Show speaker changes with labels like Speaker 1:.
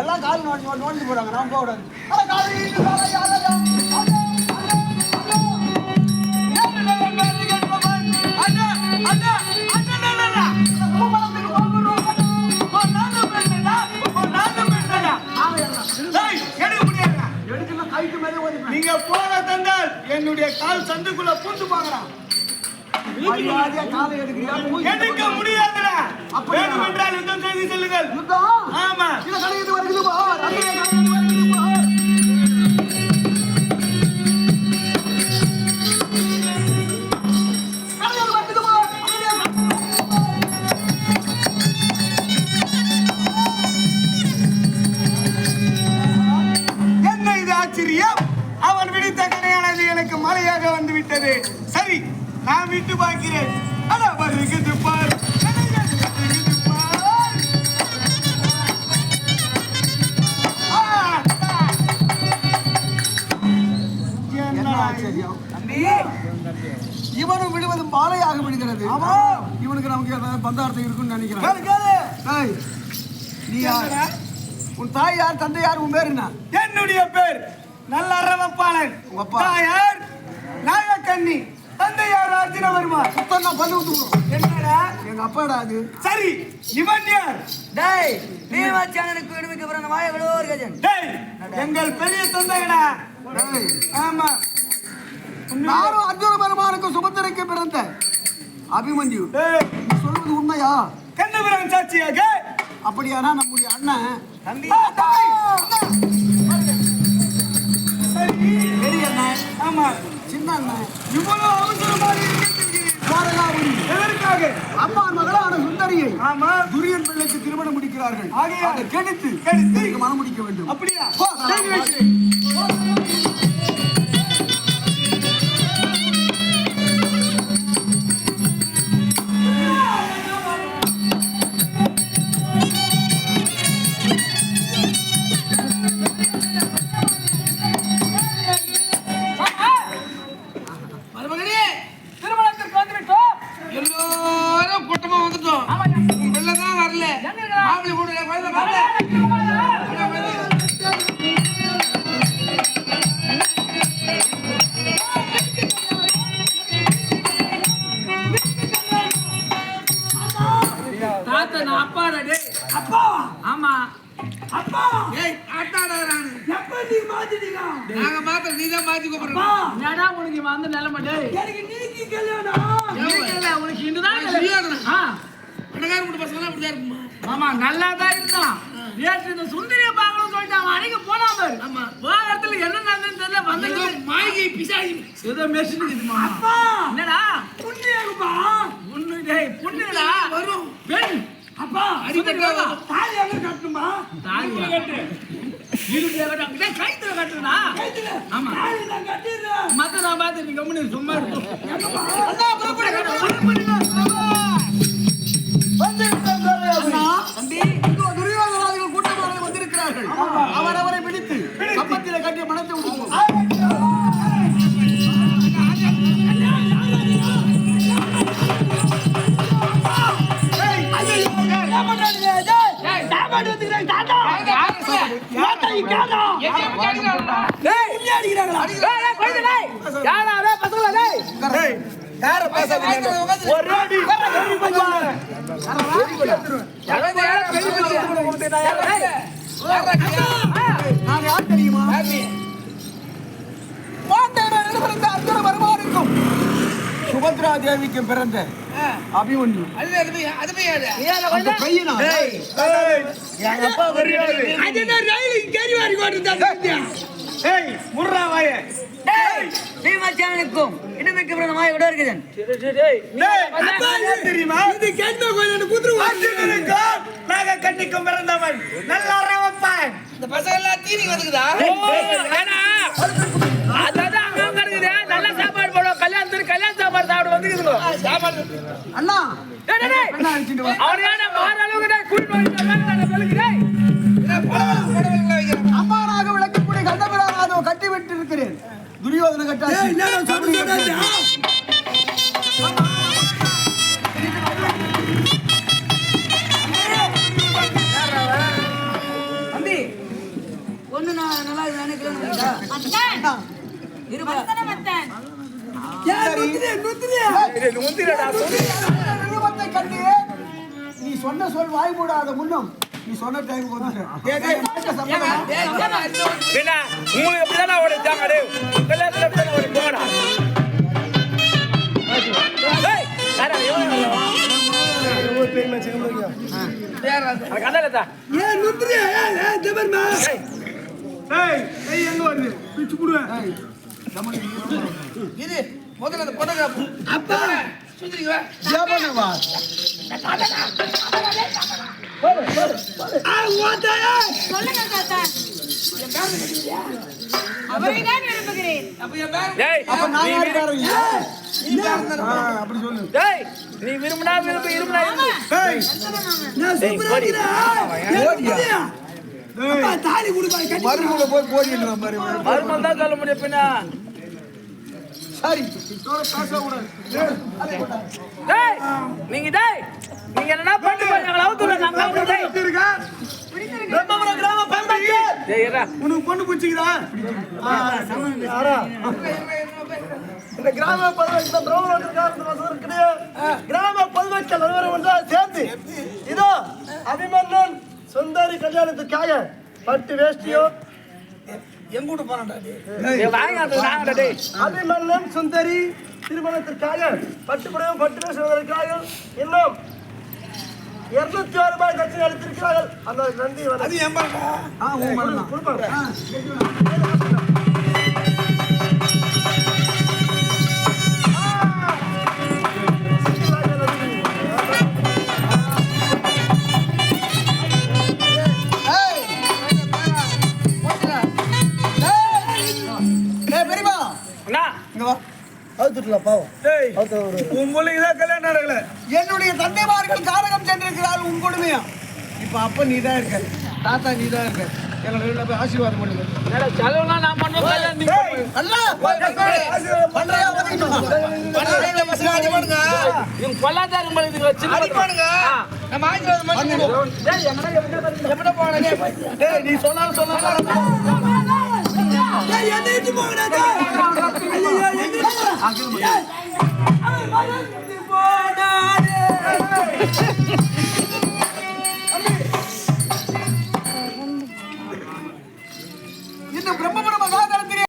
Speaker 1: எல்லாம் கால் நோண்டி போறாங்க. நான் போக கூடாது.
Speaker 2: நீங்க போன தந்தால் என்னுடைய கால் சந்துக்குள்ள பூந்து பாக்குறான். எடுக்க முடியாதுடா. வேணும் என்றால் யுத்தம் செய்து செல்லுங்கள். ஆமா என்ன இது ஆச்சரியம்? அவன் விடுத்த கரையானது எனக்கு மலையாக வந்து விட்டது. சரி, நான் விட்டு பார்க்கிறேன். வருகிறது பார்.
Speaker 1: இவனும் விடுவது மாலையாக விடுகிறது. இவனுக்கு நமக்கு பந்தார்த்தம் இருக்குன்னு நினைக்கிறேன். நீ யார்? உன் தாய் யார்? தந்தை யார்? உன் பேர் என்ன?
Speaker 2: என்னுடைய பேர் நல்ல அரவப்பாளன். தாயார் நாகக்கண்ணி, தந்தையார் அர்ஜுனவர்மன்.
Speaker 1: சுத்தம் நான் பல்லு விட்டுக்கணும்.
Speaker 2: என்னடா
Speaker 1: எங்க அப்பாடா அது.
Speaker 2: சரி, இவன் யார்?
Speaker 3: டேய், பீமாச்சானனுக்கு விடுவிக்க பிறந்த மாயவளோர் கஜன்.
Speaker 2: டேய், எங்கள் பெரிய தந்தையடா. ஆமா,
Speaker 1: நானும் அர்ஜுனவர்மனுக்கு சுபத்திரைக்கு பிறந்த அபிமன்யு. நீ சொல்வது உண்மையா?
Speaker 2: கண்ணபுரம் சாட்சியாக.
Speaker 1: அப்படியானா நம்முடைய அண்ணன்
Speaker 3: தம்பி
Speaker 1: பெரிய அண்ணன்,
Speaker 2: ஆமா,
Speaker 1: சின்ன அண்ணன்
Speaker 2: இவ்வளவு அவசரமாக எதற்காக?
Speaker 1: அம்மா மகளான சுந்தரியை
Speaker 2: ஆமா
Speaker 1: துரியன் பிள்ளைக்கு திருமணம் முடிக்கிறார்கள்.
Speaker 2: ஆகையால்
Speaker 1: கெடுத்து மனம் முடிக்க வேண்டும்.
Speaker 2: அப்படியா?
Speaker 3: நல்லாதான் இருந்தான். இந்த சுந்தரிய பாக்கணும் சொல்லிட்டான். அன்னைக்கு போனா பாரு. இடத்துல என்ன நடந்ததுன்னு தெரியல. வந்து மாய்கை பிசாசி ஏதோ மெஷின் இருக்குமா? என்னடா புண்ணியப்பா? புண்ணியடா வரும் பெண். அப்பா அடிபட்டா தாலி எங்க கட்டணுமா? தாலி கட்டு. இருடே கட்ட கைத்துல கட்டுடா. ஆமா தாலி நான் கட்டிறேன். மத்த நான் பாத்து நீ கம்முனு சும்மா இரு. அண்ணா புறப்படுங்க.
Speaker 1: தம்பி, துரியோதனாதிகள் கூட்டமாக வந்திருக்கிறார்கள். அவரவரை பிடித்து கம்பத்திலே கட்டி மனத்தை விடுவோம். சுபத்ரா தேவிக்கு பிறந்த அபிமன்யு
Speaker 3: பீமாச்சானனுக்கும் இடமிக்க பிறந்த மாயவளோர் இருக்குதன்.
Speaker 2: கண்ணிக்கும் பிறந்தவன் நல்ல அரவப்பான். இந்த பசங்க எல்லாம் தீனி வந்துக்குதா?
Speaker 3: நல்ல சாப்பாடு போடுவோம். கல்யாணத்துக்கு கல்யாண சாப்பாடு சாப்பிட வந்துக்குதுங்க.
Speaker 1: அண்ணா அம்மானாக விளக்கக்கூடிய கண்டபராக கட்டி விட்டு இருக்கிறேன். துரியோதன கட்டாச்சு.
Speaker 3: நல்லா நினைக்கிறேன்
Speaker 1: நிருபத்தை கண்டு நீ சொன்ன சொல் வாய் மூடாத முன்னம் நீ சொன்ன டைம்
Speaker 4: உங்களுக்கு எப்படிதானே ஒரு ஜாங்கடே கல்யாணத்துல ஒரு போடா
Speaker 2: எங்க வருது பிச்சு குடுவேன்
Speaker 3: இது முதல்ல அந்த பொண்ணு அப்பா சுந்தரிங்க
Speaker 5: சொல்லுங்க தாத்தா அவரைதான் விரும்புகிறேன்
Speaker 1: அப்படி சொல்லு
Speaker 4: நீ விரும்பினா விரும்பி இரும்பினா
Speaker 3: தாலி கொடுப்பாரு
Speaker 1: மறுமுறை போய் போதின்ற மாதிரி
Speaker 4: மறுமல் தான் சொல்ல முடியும் பின்ன
Speaker 1: சரி பேசக்கூடாது
Speaker 4: நீங்க நீங்க என்ன பண்ணுங்க எங்களை அவுத்துல நாங்க
Speaker 2: உனக்கு பொண்ணு பிடிச்சிக்குதா
Speaker 1: இந்த கிராம பல்வேறு கிராம பல்வேறு நிறுவனம் ஒன்றால் சேர்ந்து இதோ அபிமன்னன் சுந்தரி கல்யாணத்துக்காக பட்டு வேஷ்டியோ
Speaker 3: எங்கூட்டு போறான்டா
Speaker 1: அபிமன்னன் சுந்தரி திருமணத்திற்காக பட்டு புடவை பட்டு வேஷ்டிக்காக இன்னும் 206 ரூபாய் கட்சி அளித்திருக்கிறார்கள். அந்த நன்றி
Speaker 3: அது ஏன்
Speaker 1: கொடுப்பாங்க. என்னுடைய தந்தைமார்கள் காரகம் சென்றிருக்கிறார்கள் உன் கொடுமையா இப்ப அப்ப நீதான் இருக்க தாத்தா நீதான் இருக்க எங்களை போய் ஆசீர்வாதம் பண்ணுங்க
Speaker 4: செலவுலாம் நான் பண்ணுவேன் இவங்க பொல்லாதாரி மனிதர்கள் வச்சு
Speaker 3: நம்ம ஆசீர்வாதம்
Speaker 1: நீ சொன்னாலும் சொன்னாலும்
Speaker 3: போனாரு